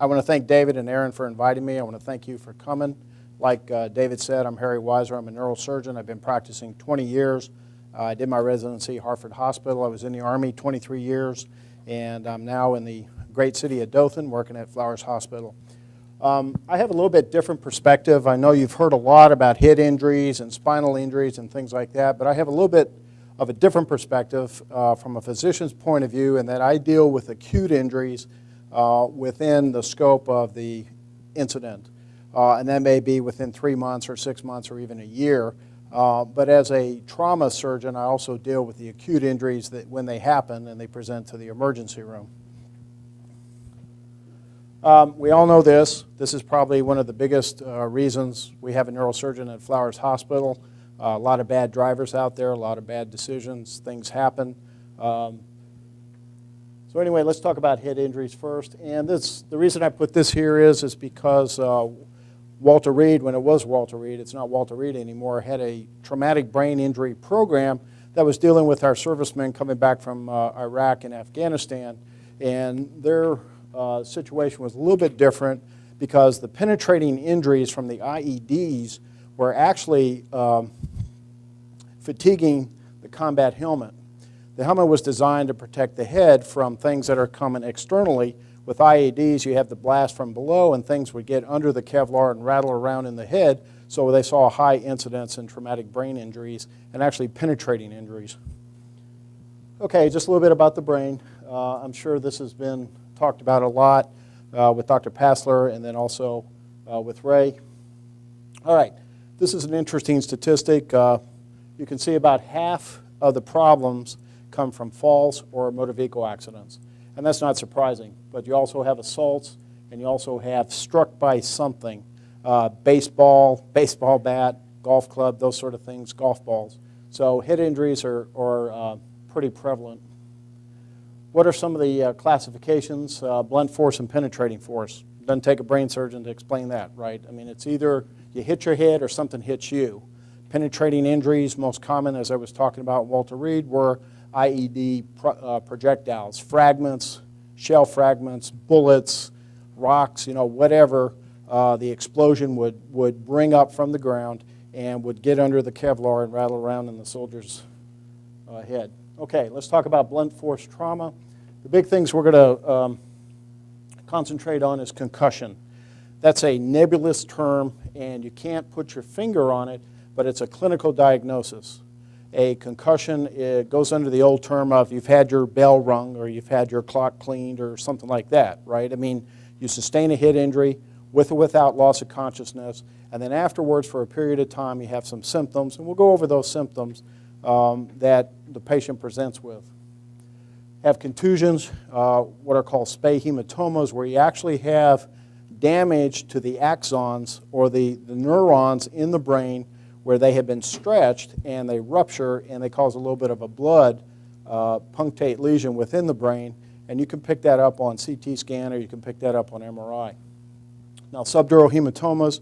I want to thank David and Aaron for inviting me. I want to thank you for coming. Like David said, I'm Harry Weiser. I'm a neurosurgeon. I've been practicing 20 years. I did my residency at Hartford Hospital. I was in the Army 23 years, and I'm now in the great city of Dothan working at Flowers Hospital. I have a little bit different perspective. I know you've heard a lot about head injuries and spinal injuries and things like that, but I have a little bit of a different perspective from a physician's point of view, in that I deal with acute injuries within the scope of the incident. And that may be within 3 months or 6 months or even a year. But as a trauma surgeon, I also deal with the acute injuries that when they happen and they present to the emergency room. We all know this. This is probably one of the biggest reasons we have a neurosurgeon at Flowers Hospital. A lot of bad drivers out there, a lot of bad decisions, things happen. So anyway, let's talk about head injuries first. And the reason I put this here is because Walter Reed, when it was Walter Reed, it's not Walter Reed anymore, had a traumatic brain injury program that was dealing with our servicemen coming back from Iraq and Afghanistan. And their situation was a little bit different because the penetrating injuries from the IEDs were actually fatiguing the combat helmet. The helmet was designed to protect the head from things that are coming externally. With IEDs, you have the blast from below, and things would get under the Kevlar and rattle around in the head, so they saw a high incidence in traumatic brain injuries and actually penetrating injuries. Okay, just a little bit about the brain. I'm sure this has been talked about a lot with Dr. Passler and then also with Ray. All right, this is an interesting statistic. You can see about half of the problems come from falls or motor vehicle accidents. And that's not surprising, but you also have assaults, and you also have struck by something, baseball bat, golf club, those sort of things, golf balls. So head injuries are pretty prevalent. What are some of the classifications? Blunt force and penetrating force. Doesn't take a brain surgeon to explain that, right? I mean, it's either you hit your head or something hits you. Penetrating injuries, most common, as I was talking about Walter Reed, were IED projectiles, fragments, shell fragments, bullets, rocks, whatever the explosion would bring up from the ground and would get under the Kevlar and rattle around in the soldier's head. Okay, let's talk about blunt force trauma. The big things we're going to concentrate on is concussion. That's a nebulous term, and you can't put your finger on it, but it's a clinical diagnosis. A concussion, it goes under the old term of you've had your bell rung or you've had your clock cleaned or something like that, right? I mean, you sustain a head injury with or without loss of consciousness, and then afterwards for a period of time you have some symptoms, and we'll go over those symptoms that the patient presents with. Have contusions, what are called spay hematomas, where you actually have damage to the axons or the neurons in the brain where they have been stretched and they rupture and they cause a little bit of a blood punctate lesion within the brain, and you can pick that up on CT scan or you can pick that up on MRI. Now, subdural hematomas,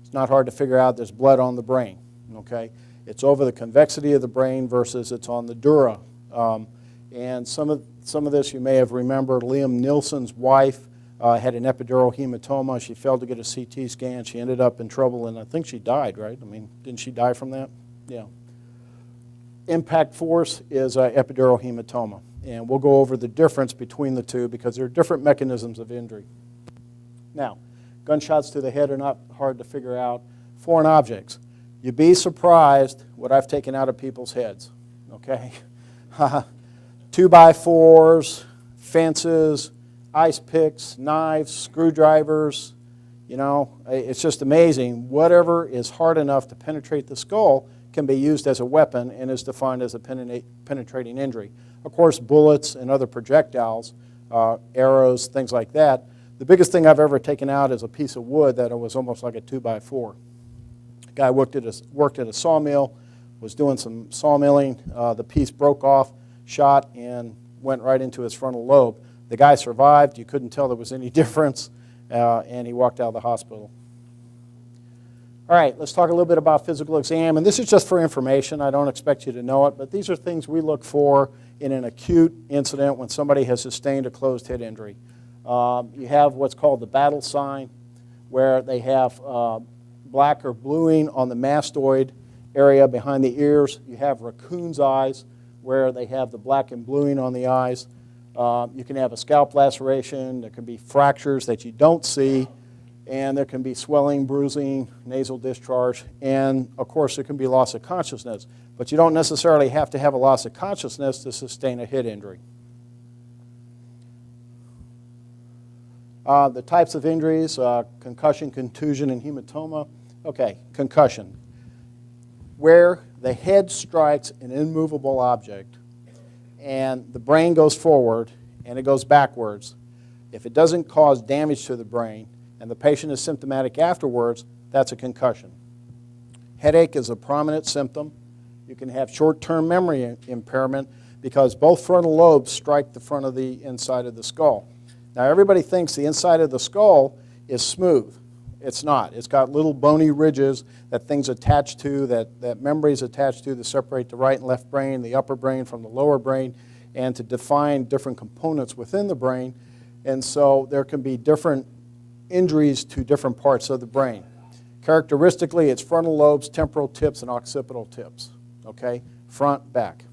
it's not hard to figure out there's blood on the brain, okay? It's over the convexity of the brain versus it's on the dura. And some of this you may have remembered. Liam Nielsen's wife had an epidural hematoma. She failed to get a CT scan. She ended up in trouble, and I think she died, right? I mean, didn't she die from that? Yeah. Impact force is epidural hematoma, and we'll go over the difference between the two because there are different mechanisms of injury. Now, gunshots to the head are not hard to figure out. Foreign objects. You'd be surprised what I've taken out of people's heads, okay? 2x4s, fences, ice picks, knives, screwdrivers, it's just amazing. Whatever is hard enough to penetrate the skull can be used as a weapon and is defined as a penetrating injury. Of course, bullets and other projectiles, arrows, things like that. The biggest thing I've ever taken out is a piece of wood that was almost like a 2x4. A guy worked at a sawmill, was doing some sawmilling. The piece broke off, shot, and went right into his frontal lobe. The guy survived. You couldn't tell there was any difference, and he walked out of the hospital. All right, let's talk a little bit about physical exam, and this is just for information. I don't expect you to know it, but these are things we look for in an acute incident when somebody has sustained a closed head injury. You have what's called the battle sign, where they have black or bluing on the mastoid area behind the ears. You have raccoon's eyes, where they have the black and bluing on the eyes. You can have a scalp laceration. There can be fractures that you don't see, and there can be swelling, bruising, nasal discharge, and of course there can be loss of consciousness. But you don't necessarily have to have a loss of consciousness to sustain a head injury. The types of injuries, concussion, contusion, and hematoma. Okay, concussion. Where the head strikes an immovable object and the brain goes forward and it goes backwards, if it doesn't cause damage to the brain and the patient is symptomatic afterwards, that's a concussion. Headache is a prominent symptom. You can have short-term memory impairment because both frontal lobes strike the front of the inside of the skull. Now, everybody thinks the inside of the skull is smooth. It's not. It's got little bony ridges that things attach to, that memories attached to separate the right and left brain, the upper brain from the lower brain, and to define different components within the brain. And so there can be different injuries to different parts of the brain. Characteristically, it's frontal lobes, temporal tips, and occipital tips. Okay? Front, back.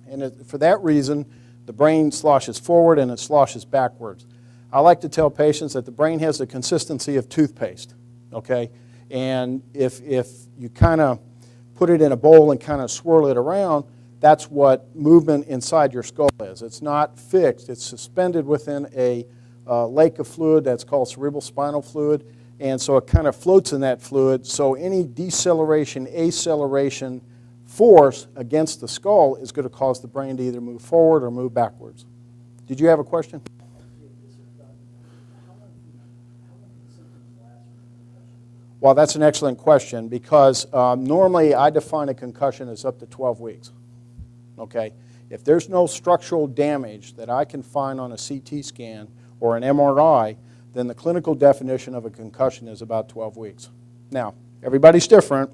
And for that reason, the brain sloshes forward and it sloshes backwards. I like to tell patients that the brain has the consistency of toothpaste, okay? And if you kind of put it in a bowl and kind of swirl it around, that's what movement inside your skull is. It's not fixed. It's suspended within a lake of fluid that's called cerebral spinal fluid, and so it kind of floats in that fluid, so any deceleration, acceleration, force against the skull is going to cause the brain to either move forward or move backwards. Did you have a question? Well, that's an excellent question because normally I define a concussion as up to 12 weeks. Okay? If there's no structural damage that I can find on a CT scan or an MRI, then the clinical definition of a concussion is about 12 weeks. Now, everybody's different.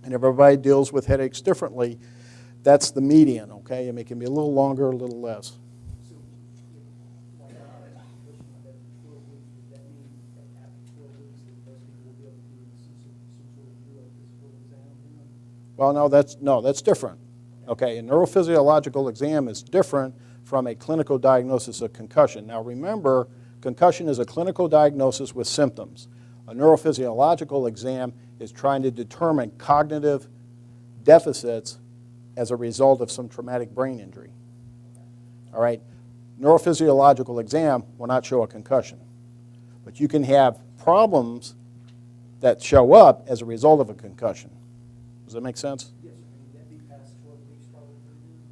And everybody deals with headaches differently. That's the median, okay? I mean, it can be a little longer, a little less. Well, no, that's different. Okay, a neurophysiological exam is different from a clinical diagnosis of concussion. Now, remember, concussion is a clinical diagnosis with symptoms. A neurophysiological exam is trying to determine cognitive deficits as a result of some traumatic brain injury. All right? Neurophysiological exam will not show a concussion. But you can have problems that show up as a result of a concussion. Does that make sense? Yes. Would that be past 12 weeks probably?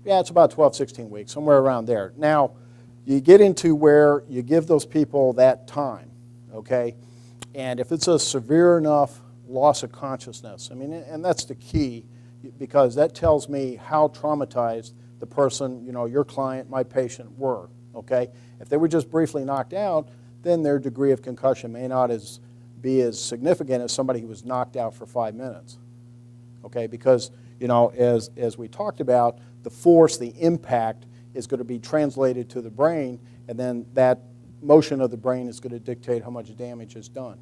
Yeah, it's about 12, 16 weeks, somewhere around there. Now, you get into where you give those people that time, okay? And if it's a severe enough loss of consciousness, I mean, and that's the key, because that tells me how traumatized the person, you know, your client, my patient, were, okay? If they were just briefly knocked out, then their degree of concussion may not be as significant as somebody who was knocked out for 5 minutes, okay? Because, you know, as we talked about, the force, the impact is going to be translated to the brain, and then that motion of the brain is going to dictate how much damage is done.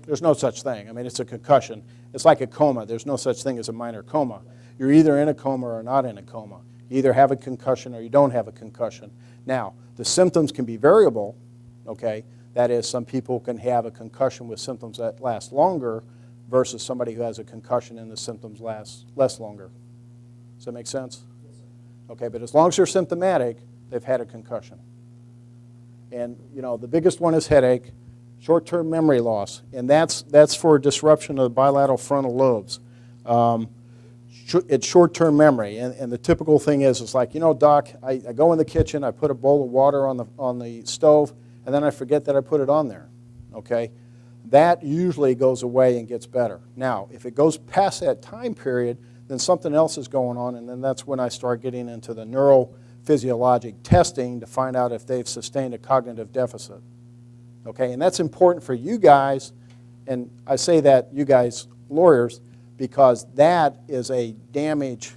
There's no such thing. I mean, it's a concussion. It's like a coma. There's no such thing as a minor coma. You're either in a coma or not in a coma. You either have a concussion or you don't have a concussion. Now, the symptoms can be variable, okay? That is, some people can have a concussion with symptoms that last longer versus somebody who has a concussion and the symptoms last less longer. Does that make sense? Yes, sir. Okay, but as long as they're symptomatic, they've had a concussion. And, you know, the biggest one is headache, short-term memory loss, and that's for disruption of the bilateral frontal lobes. It's short-term memory, and the typical thing is, it's like, you know, doc, I go in the kitchen, I put a bowl of water on the stove, and then I forget that I put it on there, okay? That usually goes away and gets better. Now, if it goes past that time period, then something else is going on, and then that's when I start getting into the neurophysiologic testing to find out if they've sustained a cognitive deficit. Okay, and that's important for you guys, and I say that, you guys, lawyers, because that is a damage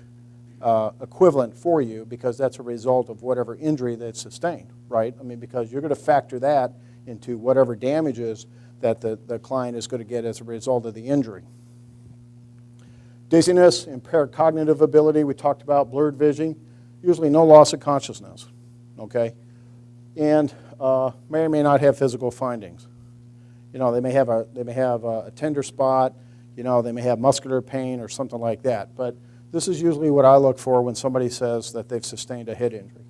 equivalent for you because that's a result of whatever injury that's sustained, right? I mean, because you're going to factor that into whatever damages that the client is going to get as a result of the injury. Dizziness, impaired cognitive ability, we talked about blurred vision, usually no loss of consciousness, okay? And may or may not have physical findings. You know, they may have a tender spot, you know, they may have muscular pain or something like that, but this is usually what I look for when somebody says that they've sustained a head injury.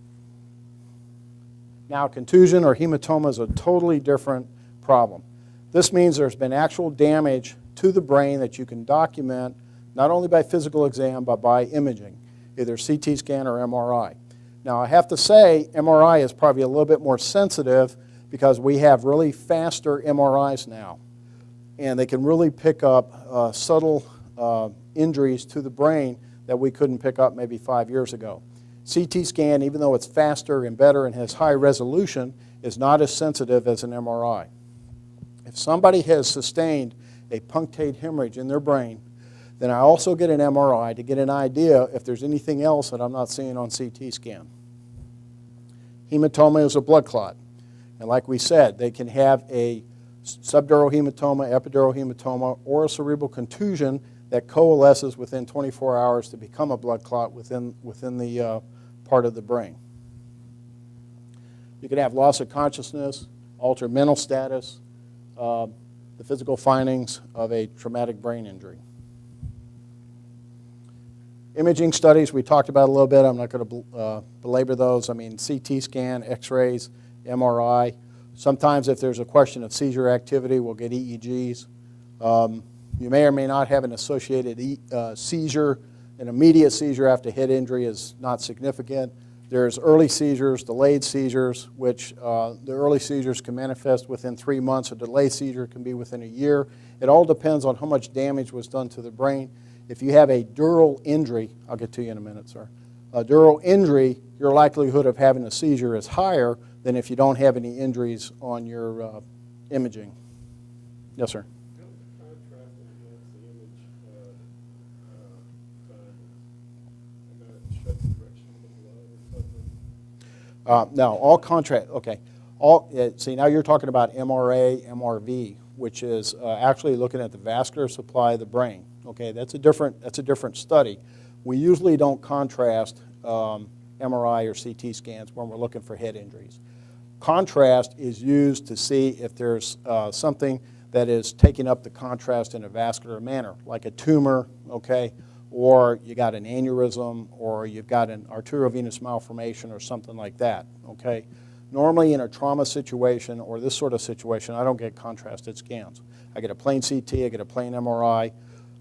Now, contusion or hematoma is a totally different problem. This means there's been actual damage to the brain that you can document not only by physical exam but by imaging, either CT scan or MRI. Now, I have to say MRI is probably a little bit more sensitive because we have really faster MRIs now, and they can really pick up subtle injuries to the brain that we couldn't pick up maybe 5 years ago. CT scan, even though it's faster and better and has high resolution, is not as sensitive as an MRI. If somebody has sustained a punctate hemorrhage in their brain, then I also get an MRI to get an idea if there's anything else that I'm not seeing on CT scan. Hematoma is a blood clot. And like we said, they can have a subdural hematoma, epidural hematoma, or a cerebral contusion that coalesces within 24 hours to become a blood clot within the part of the brain. You can have loss of consciousness, altered mental status, the physical findings of a traumatic brain injury. Imaging studies, we talked about a little bit. I'm not going to belabor those. I mean, CT scan, x-rays, MRI. Sometimes if there's a question of seizure activity, we'll get EEGs. You may or may not have an associated seizure. An immediate seizure after head injury is not significant. There's early seizures, delayed seizures, which the early seizures can manifest within 3 months. A delayed seizure can be within a year. It all depends on how much damage was done to the brain. If you have a dural injury, I'll get to you in a minute, sir. A dural injury, your likelihood of having a seizure is higher than if you don't have any injuries on your imaging. Yes, sir. No, all contrast, okay. See, now you're talking about MRA, MRV, which is actually looking at the vascular supply of the brain. Okay, that's a different study. We usually don't contrast MRI or CT scans when we're looking for head injuries. Contrast is used to see if there's something that is taking up the contrast in a vascular manner, like a tumor, okay, or you got an aneurysm, or you've got an arteriovenous malformation or something like that, okay? Normally in a trauma situation or this sort of situation, I don't get contrasted scans. I get a plain CT, I get a plain MRI.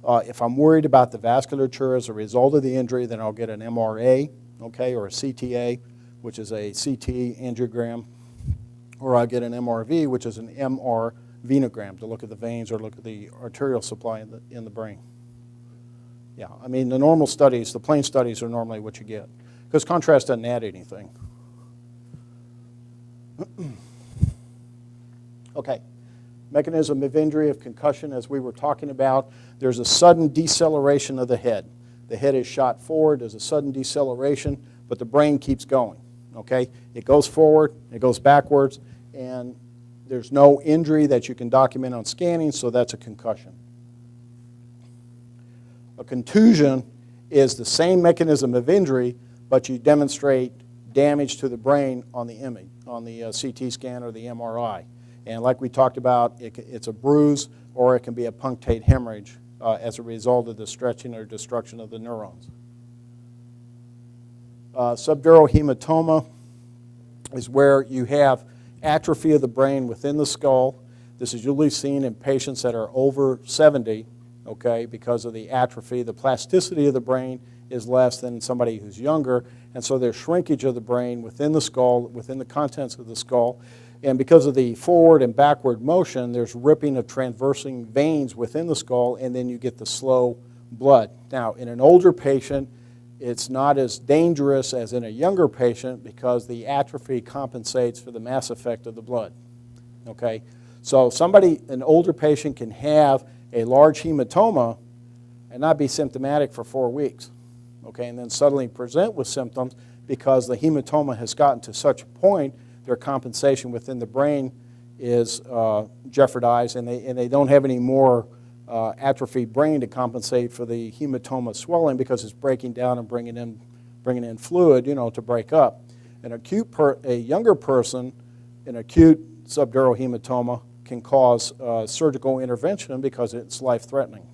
If I'm worried about the vasculature as a result of the injury, then I'll get an MRA, okay, or a CTA, which is a CT angiogram, or I'll get an MRV, which is an MR venogram to look at the veins or look at the arterial supply in the brain. Yeah, I mean, the normal studies, the plain studies are normally what you get, because contrast doesn't add anything. Okay, mechanism of injury of concussion, as we were talking about, there's a sudden deceleration of the head. The head is shot forward, there's a sudden deceleration, but the brain keeps going, okay? It goes forward, it goes backwards, and there's no injury that you can document on scanning, so that's a concussion. A contusion is the same mechanism of injury, but you demonstrate damage to the brain on the image, on the CT scan or the MRI. And like we talked about, it's a bruise or it can be a punctate hemorrhage as a result of the stretching or destruction of the neurons. Subdural hematoma is where you have atrophy of the brain within the skull. This is usually seen in patients that are over 70, okay, because of the atrophy. The plasticity of the brain is less than somebody who's younger, and so there's shrinkage of the brain within the skull, within the contents of the skull, and because of the forward and backward motion, there's ripping of transversing veins within the skull, and then you get the slow blood. Now, in an older patient, it's not as dangerous as in a younger patient because the atrophy compensates for the mass effect of the blood, okay? So an older patient can have a large hematoma and not be symptomatic for 4 weeks, okay, and then suddenly present with symptoms because the hematoma has gotten to such a point, their compensation within the brain is jeopardized, and they don't have any more atrophied brain to compensate for the hematoma swelling because it's breaking down and bringing in fluid, to break up. A younger person, an acute subdural hematoma can cause surgical intervention because it's life-threatening.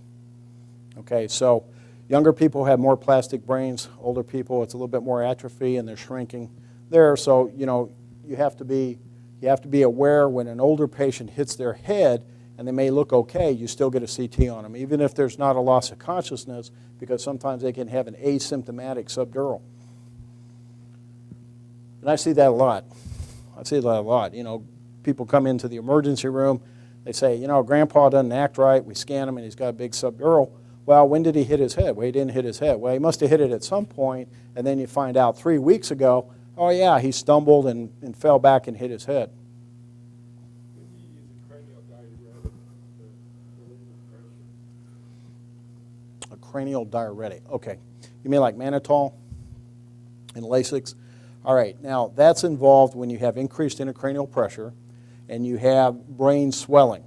Okay, so younger people have more plastic brains. Older people, it's a little bit more atrophy, and they're shrinking there. So you have to be aware when an older patient hits their head, and they may look okay, you still get a CT on them, even if there's not a loss of consciousness, because sometimes they can have an asymptomatic subdural. And I see that a lot. People come into the emergency room, they say, Grandpa doesn't act right, we scan him and he's got a big subdural. Well, when did he hit his head? Well, he didn't hit his head. Well, he must have hit it at some point, and then you find out 3 weeks ago, oh yeah, he stumbled and fell back and hit his head. A cranial diuretic, okay. You mean like mannitol and Lasix? All right, now that's involved when you have increased intracranial pressure and you have brain swelling,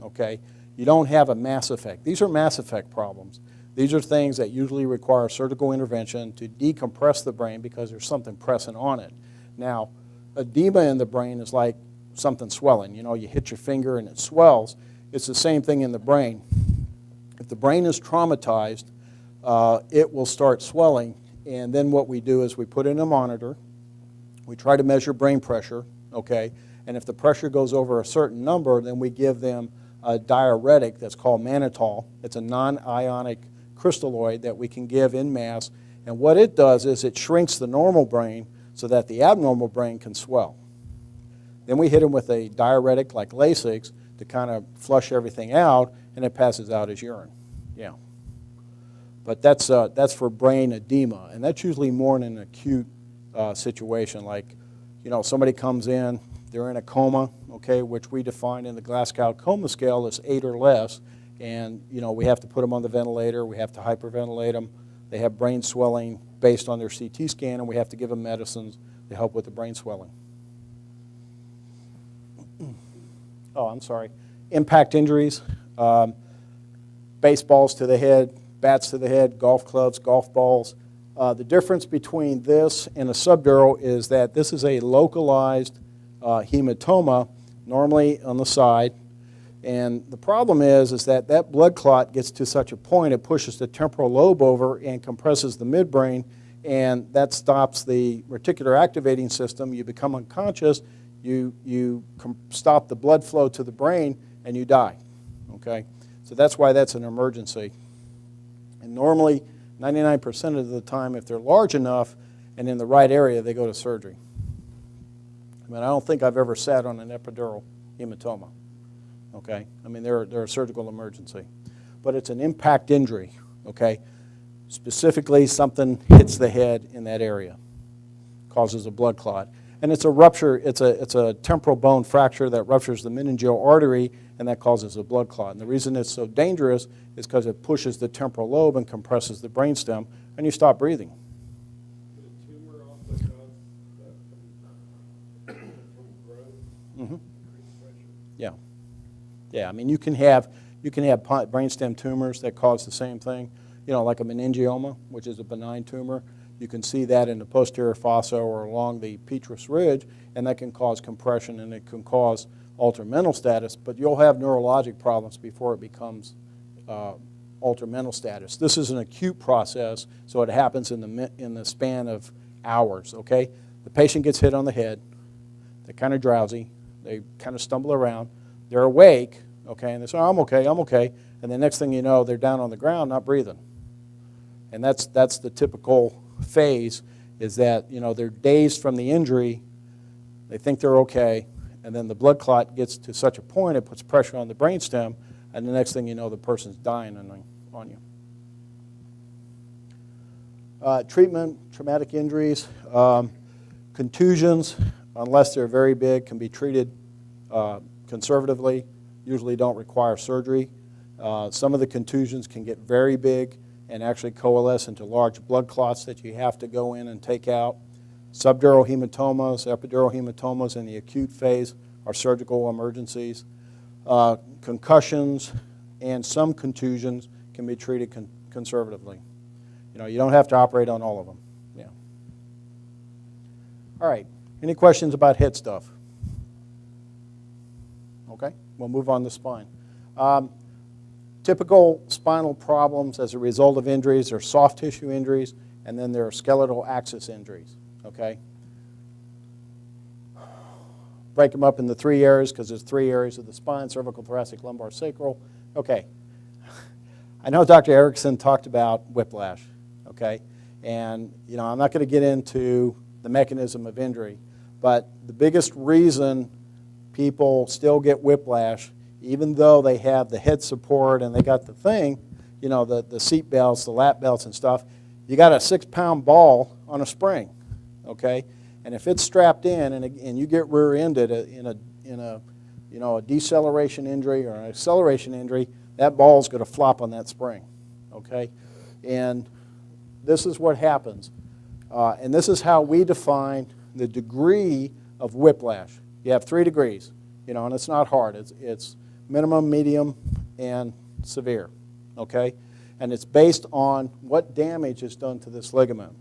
okay? You don't have a mass effect. These are mass effect problems. These are things that usually require surgical intervention to decompress the brain because there's something pressing on it. Now, edema in the brain is like something swelling. You hit your finger and it swells. It's the same thing in the brain. If the brain is traumatized, it will start swelling, and then what we do is we put in a monitor. We try to measure brain pressure, okay? And if the pressure goes over a certain number, then we give them a diuretic that's called mannitol. It's a non-ionic crystalloid that we can give in mass. And what it does is it shrinks the normal brain so that the abnormal brain can swell. Then we hit them with a diuretic like Lasix to kind of flush everything out, and it passes out as urine. Yeah. But that's for brain edema, and that's usually more in an acute situation, like somebody comes in, they're in a coma, okay, which we define in the Glasgow coma scale as 8 or less, and we have to put them on the ventilator, we have to hyperventilate them, they have brain swelling based on their CT scan, and we have to give them medicines to help with the brain swelling. Oh, I'm sorry. Impact injuries, baseballs to the head, bats to the head, golf clubs, golf balls. The difference between this and a subdural is that this is a localized hematoma, normally on the side. And the problem is that blood clot gets to such a point, it pushes the temporal lobe over and compresses the midbrain, and that stops the reticular activating system. You become unconscious, you stop the blood flow to the brain, and you die, okay? So that's why that's an emergency. And normally, 99% of the time, if they're large enough and in the right area, they go to surgery. I don't think I've ever sat on an epidural hematoma, okay? They're a surgical emergency. But it's an impact injury, okay? Specifically, something hits the head in that area, causes a blood clot. And it's a rupture, it's a temporal bone fracture that ruptures the meningeal artery, and that causes a blood clot. And the reason it's so dangerous is because it pushes the temporal lobe and compresses the brainstem, and you stop breathing. Is a tumor also cause that from growth? Mm-hmm. Increased pressure? Yeah. Yeah, you can have brainstem tumors that cause the same thing, like a meningioma, which is a benign tumor. You can see that in the posterior fossa or along the petrous ridge, and that can cause compression, and it can cause altered mental status, but you'll have neurologic problems before it becomes altered mental status. This is an acute process, so it happens in the span of hours, okay? The patient gets hit on the head, they're kind of drowsy, they kind of stumble around, they're awake, okay, and they say, oh, I'm okay, and the next thing you know, they're down on the ground not breathing. And that's the typical phase, is that they're dazed from the injury, they think they're okay, and then the blood clot gets to such a point it puts pressure on the brainstem, and the next thing you know, the person's dying on you. Treatment, traumatic injuries, contusions, unless they're very big, can be treated conservatively, usually don't require surgery. Some of the contusions can get very big, and actually coalesce into large blood clots that you have to go in and take out. Subdural hematomas, epidural hematomas in the acute phase are surgical emergencies. Concussions and some contusions can be treated conservatively. You don't have to operate on all of them. Yeah. All right. Any questions about head stuff? Okay. We'll move on to spine. Typical spinal problems as a result of injuries are soft tissue injuries, and then there are skeletal axis injuries. Okay. Break them up into 3 areas because there's 3 areas of the spine: cervical, thoracic, lumbar, sacral. Okay. I know Dr. Erickson talked about whiplash. Okay. And, I'm not going to get into the mechanism of injury, but the biggest reason people still get whiplash, even though they have the head support and they got the thing, the seat belts, the lap belts and stuff, you got a 6-pound ball on a spring, okay? And if it's strapped in and you get rear-ended in a deceleration injury or an acceleration injury, that ball's going to flop on that spring, okay? And this is what happens. And this is how we define the degree of whiplash. You have 3 degrees, and it's not hard. It's minimum, medium, and severe, okay? And it's based on what damage is done to this ligament.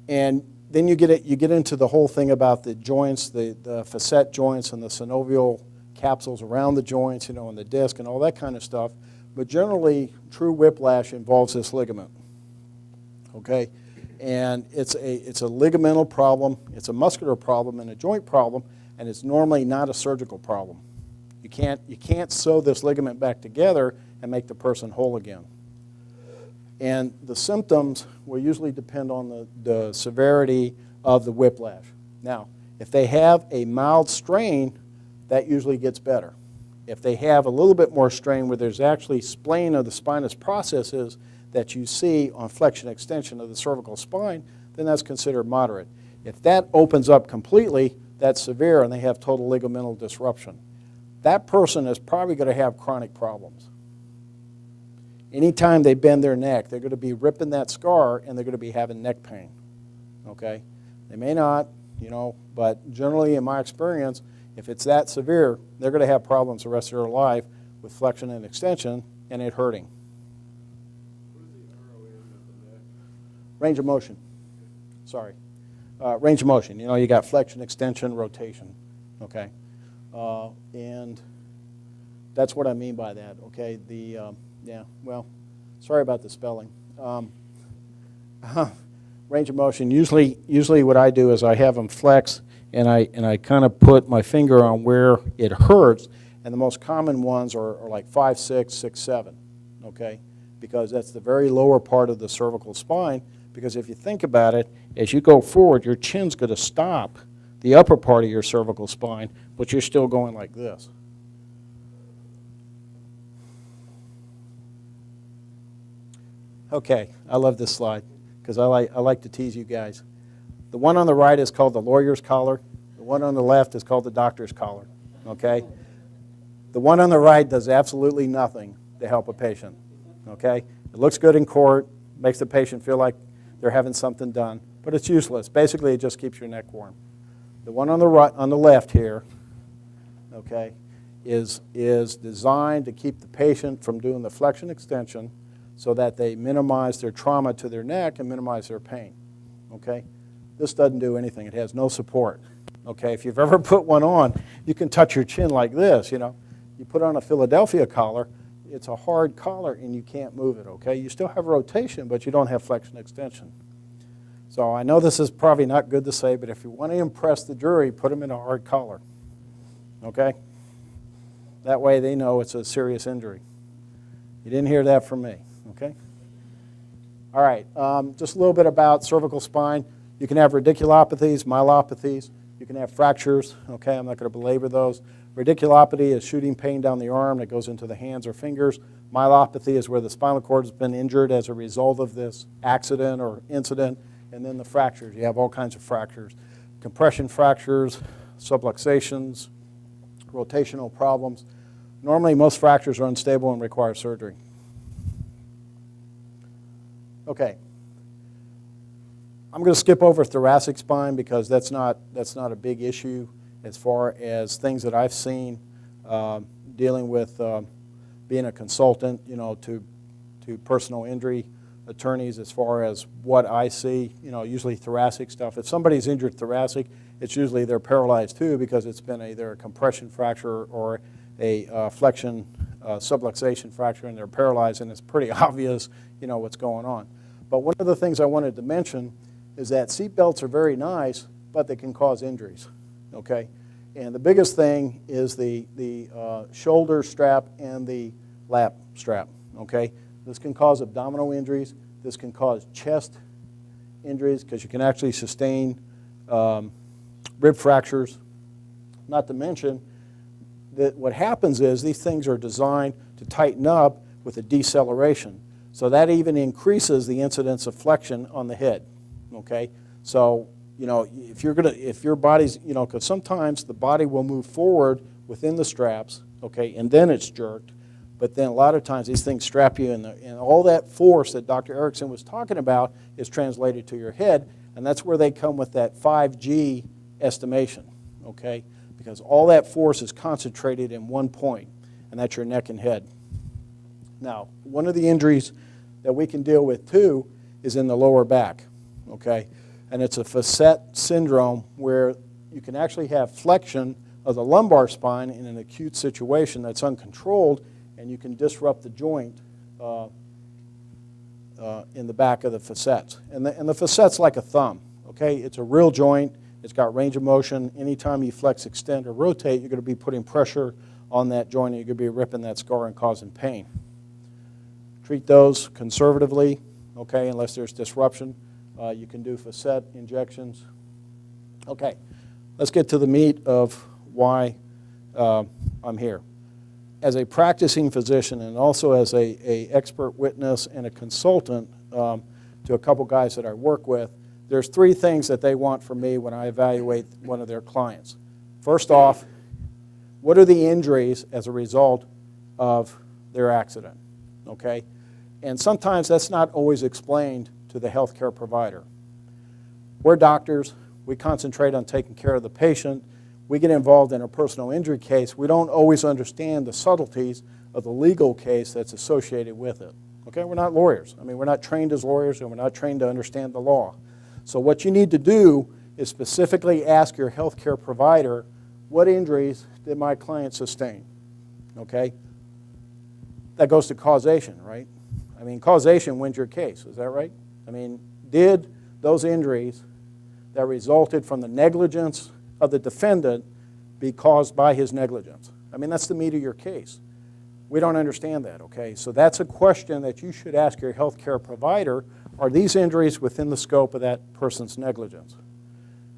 And then you get into the whole thing about the joints, the facet joints and the synovial capsules around the joints, and the disc and all that kind of stuff. But generally, true whiplash involves this ligament, okay? And it's a ligamental problem, it's a muscular problem, and a joint problem, and it's normally not a surgical problem. You can't sew this ligament back together and make the person whole again. And the symptoms will usually depend on the severity of the whiplash. Now, if they have a mild strain, that usually gets better. If they have a little bit more strain where there's actually splaying of the spinous processes that you see on flexion extension of the cervical spine, then that's considered moderate. If that opens up completely, that's severe and they have total ligamental disruption. That person is probably going to have chronic problems. Anytime they bend their neck, they're going to be ripping that scar and they're going to be having neck pain, okay? They may not, but generally in my experience, if it's that severe, they're going to have problems the rest of their life with flexion and extension and it hurting. Range of motion. Sorry. Range of motion. You got flexion, extension, rotation. Okay. And that's what I mean by that. Okay. Sorry about the spelling. Range of motion. Usually what I do is I have them flex and I kind of put my finger on where it hurts. And the most common ones are like 5, 6, 6, 7. Okay. Because that's the very lower part of the cervical spine. Because if you think about it, as you go forward, your chin's going to stop the upper part of your cervical spine, but you're still going like this. Okay, I love this slide because I like to tease you guys. The one on the right is called the lawyer's collar. The one on the left is called the doctor's collar. Okay? The one on the right does absolutely nothing to help a patient. Okay? It looks good in court, makes the patient feel like they're having something done, but it's useless. Basically, it just keeps your neck warm. The one on the right, on the left here, okay, is designed to keep the patient from doing the flexion extension so that they minimize their trauma to their neck and minimize their pain. Okay? This doesn't do anything. It has no support. Okay? If you've ever put one on, you can touch your chin like this, You put on a Philadelphia collar, it's a hard collar and you can't move it, okay? You still have rotation, but you don't have flexion extension. So I know this is probably not good to say, but if you want to impress the jury, put them in a hard collar, okay? That way they know it's a serious injury. You didn't hear that from me, okay? All right, just a little bit about cervical spine. You can have radiculopathies, myelopathies. You can have fractures, okay? I'm not going to belabor those. Radiculopathy is shooting pain down the arm that goes into the hands or fingers. Myelopathy is where the spinal cord has been injured as a result of this accident or incident. And then the fractures. You have all kinds of fractures. Compression fractures, subluxations, rotational problems. Normally, most fractures are unstable and require surgery. Okay. I'm going to skip over thoracic spine because that's not a big issue as far as things that I've seen dealing with being a consultant, to personal injury attorneys as far as what I see, usually thoracic stuff. If somebody's injured thoracic, it's usually they're paralyzed too because it's been either a compression fracture or a flexion subluxation fracture, and they're paralyzed, and it's pretty obvious, what's going on. But one of the things I wanted to mention is that seat belts are very nice, but they can cause injuries, okay? And the biggest thing is the shoulder strap and the lap strap, okay? This can cause abdominal injuries. This can cause chest injuries because you can actually sustain rib fractures. Not to mention that what happens is these things are designed to tighten up with a deceleration. So that even increases the incidence of flexion on the head, okay? So, if your body's, because sometimes the body will move forward within the straps, okay, and then it's jerked. But then a lot of times these things strap you, and all that force that Dr. Erickson was talking about is translated to your head, and that's where they come with that 5G estimation, okay? Because all that force is concentrated in one point, and that's your neck and head. Now, one of the injuries that we can deal with too is in the lower back, okay? And it's a facet syndrome where you can actually have flexion of the lumbar spine in an acute situation that's uncontrolled, and you can disrupt the joint in the back of the facets. And the facet's like a thumb, okay? It's a real joint. It's got range of motion. Anytime you flex, extend, or rotate, you're going to be putting pressure on that joint, and you're going to be ripping that scar and causing pain. Treat those conservatively, okay, unless there's disruption. You can do facet injections. Okay, let's get to the meat of why I'm here. As a practicing physician and also as a expert witness and a consultant to a couple guys that I work with, there's three things that they want from me when I evaluate one of their clients. First off, what are the injuries as a result of their accident, okay? And sometimes that's not always explained to the healthcare provider. We're doctors. We concentrate on taking care of the patient. We get involved in a personal injury case. We don't always understand the subtleties of the legal case that's associated with it. Okay, we're not lawyers. I mean, we're not trained as lawyers, and we're not trained to understand the law. So what you need to do is specifically ask your healthcare provider, what injuries did my client sustain? Okay? That goes to causation, right? I mean, causation wins your case. Is that right? I mean, did those injuries that resulted from the negligence of the defendant be caused by his negligence? I mean, that's the meat of your case. We don't understand that, okay? So that's a question that you should ask your healthcare provider. Are these injuries within the scope of that person's negligence?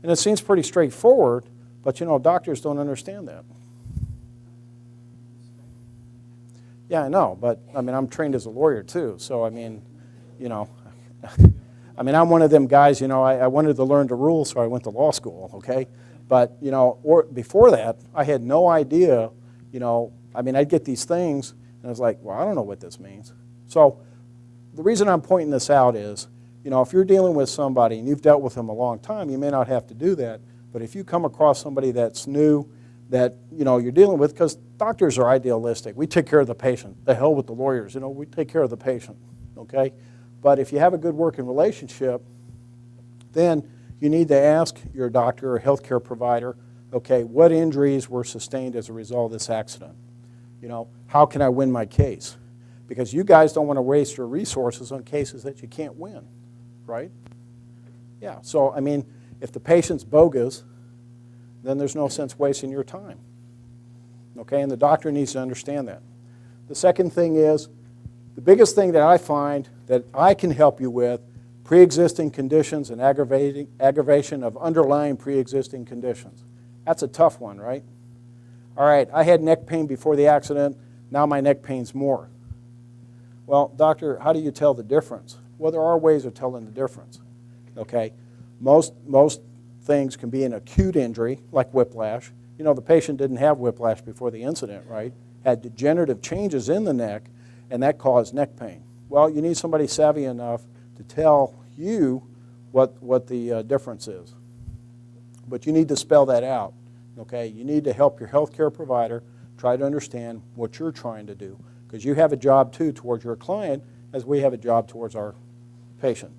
And it seems pretty straightforward, but doctors don't understand that. Yeah, I know, but I mean, I'm trained as a lawyer too, so I mean, I'm one of them guys, I wanted to learn the rules, so I went to law school, okay? But, or before that, I had no idea, I'd get these things, and I was like, well, I don't know what this means. So the reason I'm pointing this out is, if you're dealing with somebody and you've dealt with them a long time, you may not have to do that. But if you come across somebody that's new, that you're dealing with, because doctors are idealistic. We take care of the patient. The hell with the lawyers. We take care of the patient, okay? But if you have a good working relationship, then you need to ask your doctor or healthcare provider, okay, what injuries were sustained as a result of this accident? How can I win my case? Because you guys don't want to waste your resources on cases that you can't win, right? Yeah, so I mean, if the patient's bogus, then there's no sense wasting your time, okay? And the doctor needs to understand that. The second thing is, the biggest thing that I find that I can help you with, pre-existing conditions and aggravation of underlying pre-existing conditions. That's a tough one, right? All right, I had neck pain before the accident. Now my neck pain's more. Well, doctor, how do you tell the difference? Well, there are ways of telling the difference, okay? Most things can be an acute injury, like whiplash. The patient didn't have whiplash before the incident, right? Had degenerative changes in the neck, and that caused neck pain. Well, you need somebody savvy enough to tell you what the difference is. But you need to spell that out, okay? You need to help your healthcare provider try to understand what you're trying to do, because you have a job too towards your client as we have a job towards our patient.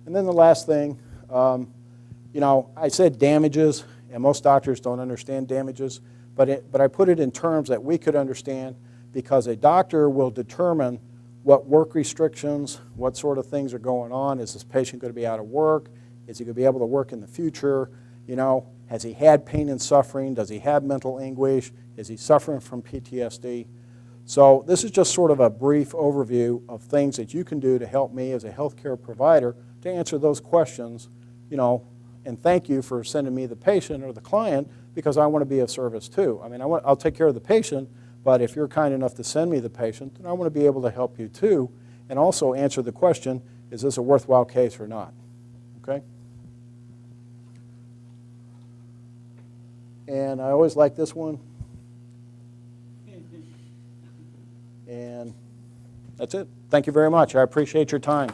And then the last thing, I said damages, and most doctors don't understand damages, but I put it in terms that we could understand, because a doctor will determine what work restrictions, what sort of things are going on. Is this patient going to be out of work? Is he going to be able to work in the future? Has he had pain and suffering? Does he have mental anguish? Is he suffering from PTSD? So this is just sort of a brief overview of things that you can do to help me as a healthcare provider to answer those questions, and thank you for sending me the patient or the client, because I want to be of service too. I mean, I'll take care of the patient, but if you're kind enough to send me the patient, then I want to be able to help you too, and also answer the question, is this a worthwhile case or not? Okay? And I always like this one. And that's it. Thank you very much. I appreciate your time.